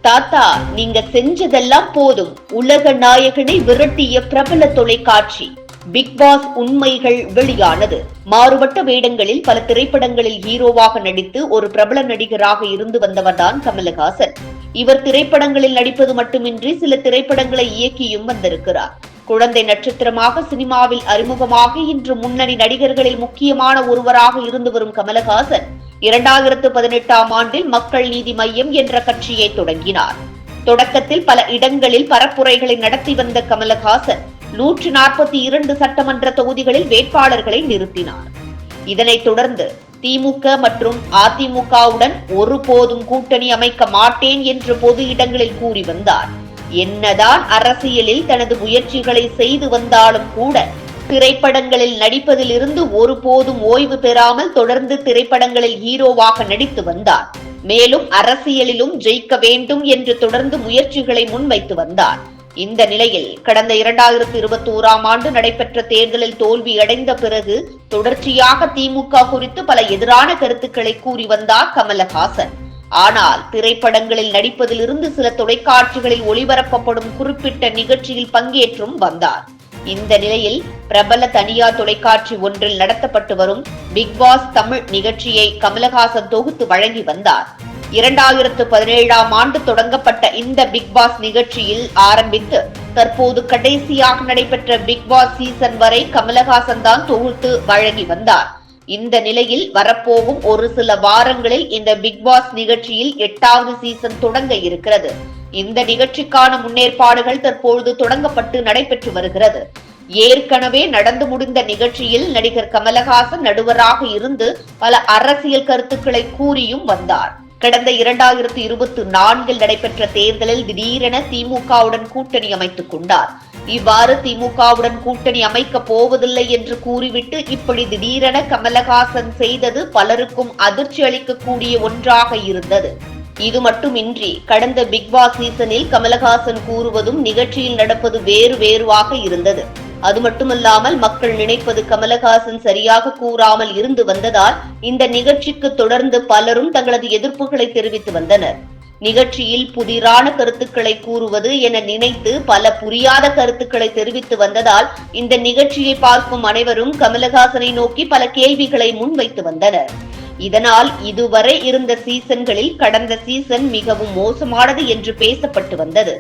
தாத்தா, நீங்க செஞ்சதெல்லாம் போதும். உலக நாயகனை விரட்டிய பிரபல தொலைக்காட்சி பிக் பாஸ் உண்மைகள் வெளியானது. மாறுபட்ட வேடங்களில் பல திரைப்படங்களில் ஹீரோவாக நடித்து ஒரு பிரபல நடிகராக இருந்து வந்தவர்தான் கமலஹாசன். இவர் திரைப்படங்களில் நடிப்பது மட்டுமின்றி சில திரைப்படங்களை இயக்கியும் வந்திருக்கிறார். குழந்தை நட்சத்திரமாக சினிமாவில் அறிமுகமாகி இன்று முன்னணி நடிகர்களில் முக்கியமான ஒருவராக இருந்து வரும் கமலஹாசன் 2018ஆம் ஆண்டில் மக்கள் நீதி மய்யம் என்ற கட்சியை தொடங்கினார். தொடக்கத்தில் பல இடங்களில் பரப்புரைகளை நடத்தி வந்த கமலஹாசன் 142 சட்டமன்ற தொகுதிகளில் வேட்பாளர்களை நிறுத்தினார். இதனைத் தொடர்ந்து திமுக மற்றும் அதிமுகவுடன் ஒருபோதும் கூட்டணி அமைக்க மாட்டேன் என்று பொது இடங்களில் கூறி வந்தார். என்னதான் அரசியலில் தனது முயற்சிகளை செய்து வந்தாலும் கூட திரைப்படங்களில் நடிப்பதில் இருந்து ஒருபோதும் ஓய்வு பெறாமல் தொடர்ந்து திரைப்படங்களில் ஹீரோவாக நடித்து வந்தார். மேலும் அரசியலிலும் ஜெயிக்க வேண்டும் என்று தொடர்ந்து முயற்சிகளை முன்வைத்து வந்தார். இந்த நிலையில் கடந்த 2021ஆம் ஆண்டு நடைபெற்ற தேர்தலில் தோல்வியடைந்த பிறகு தொடர்ச்சியாக திமுக குறித்து பல எதிரான கருத்துக்களை கூறி வந்தார் கமலஹாசன். ஆனால் திரைப்படங்களில் நடிப்பதிலிருந்து சில தொலைக்காட்சிகளில் ஒளிபரப்பப்படும் குறிப்பிட்ட நிகழ்ச்சியில் பங்கேற்றும் வந்தார். இந்த நிலையில் பிரபல தனியார் தொலைக்காட்சி ஒன்றில் நடத்தப்பட்டு வரும் பிக் பாஸ் தமிழ் நிகழ்ச்சியை கமலஹாசன் தொகுத்து வழங்கி வந்தார். 2017ஆம் ஆண்டு தொடங்கப்பட்ட இந்த பிக் பாஸ் நிகழ்ச்சியில் ஆரம்பித்து தற்போது கடைசியாக நடைபெற்ற பிக் பாஸ் சீசன் வரை கமலஹாசன் தான் தொகுத்து வழங்கி வந்தார். இந்த நிலையில் வரப்போகும் ஒரு சில வாரங்களில் இந்த பிக் பாஸ் நிகழ்ச்சியில் 8வது சீசன் தொடங்க இருக்கிறது. இந்த நிகழ்ச்சிக்கான முன்னேற்பாடுகள் தற்பொழுது தொடங்கப்பட்டு நடைபெற்று வருகிறது. ஏற்கனவே நடந்து முடிந்த நிகழ்ச்சியில் நடிகர் கமலஹாசன் நடுவராக இருந்து பல அரசியல் கருத்துக்களை கூறியும் வந்தார். கடந்த 2024இல் நடைபெற்ற தேர்தலில் திடீரென திமுகவுடன் கூட்டணி அமைத்துக் கொண்டார். இவ்வாறு திமுகவுடன் கூட்டணி அமைக்க போவதில்லை என்று கூறிவிட்டு இப்படி திடீரென கமலஹாசன் செய்தது பலருக்கும் அதிர்ச்சி அளிக்கக்கூடிய ஒன்றாக இருந்தது. இது மட்டுமின்றி கடந்த பிக் பாஸ் சீசனில் கமலஹாசன் கூறுவதும் நிகழ்ச்சியில் நடப்பது வேறுவாக இருந்தது. அது மட்டுமல்லாமல் மக்கள் நினைப்பது கமலஹாசன் சரியாக கூறாமல் இருந்து வந்ததால் இந்த நிகழ்ச்சிக்கு தொடர்ந்து பலரும் தங்களது எதிர்ப்புகளை தெரிவித்து வந்தனர். நிகழ்ச்சியில் புதிரான கருத்துக்களை கூறுவது என நினைத்து பல புரியாத கருத்துக்களை தெரிவித்து வந்ததால் இந்த நிகழ்ச்சியை பார்க்கும் அனைவரும் கமலஹாசனை நோக்கி பல கேள்விகளை முன்வைத்து வந்தனர். இதனால் இதுவரை இருந்த சீசன்களில் கடந்த சீசன் மிகவும் மோசமானது என்று பேசப்பட்டு வந்தது.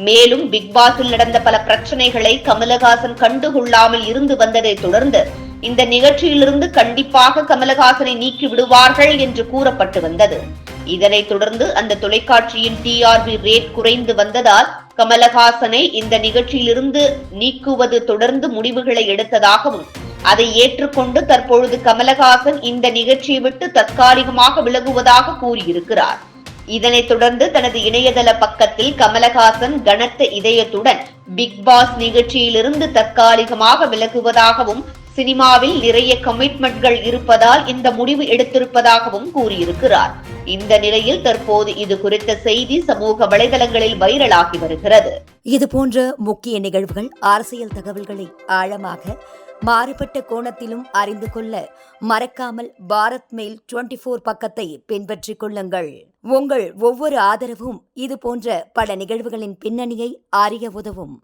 மேலும் பிக் பாஸில் நடந்த பல பிரச்சனைகளை கமலஹாசன் கண்டுகொள்ளாமல் இருந்து வந்ததை தொடர்ந்து இந்த நிகழ்ச்சியிலிருந்து கண்டிப்பாக கமலஹாசனை நீக்கி விடுவார்கள் என்று கூறப்பட்டு வந்தது. இதனைத் தொடர்ந்து அந்த தொலைக்காட்சியின் டிஆர்பி ரேட் குறைந்து வந்ததால் கமலஹாசனை இந்த நிகழ்ச்சியிலிருந்து நீக்குவது தொடர்ந்து முடிவுகளை எடுத்ததாகவும் அதை ஏற்றுக்கொண்டு தற்பொழுது கமலஹாசன் இந்த நிகழ்ச்சியை விட்டு தற்காலிகமாக விலகுவதாக கூறியிருக்கிறார். இதனைத் தொடர்ந்து தனது இணையதள பக்கத்தில் கமலஹாசன் கனத்த இதயத்துடன் பிக் பாஸ் நிகழ்ச்சியிலிருந்து தற்காலிகமாக விலகுவதாகவும் சினிமாவில் நிறைய கமிட்மெண்ட்கள் இருப்பதால் இந்த முடிவு எடுத்திருப்பதாகவும் கூறியிருக்கிறார். இந்த நிலையில் தற்போது இது குறித்த செய்தி சமூக வலைதளங்களில் வைரலாகி வருகிறது. இதுபோன்ற முக்கிய நிகழ்வுகள், அரசியல் தகவல்களை ஆழமாக மாறுபட்ட கோணத்திலும் அறிந்து கொள்ள மறக்காமல் பாரத் மெயில் 24 பக்கத்தை பின்பற்றிக் கொள்ளுங்கள். உங்கள் ஒவ்வொரு ஆதரவும் இதுபோன்ற பல நிகழ்வுகளின் பின்னணியை அறிய உதவும்.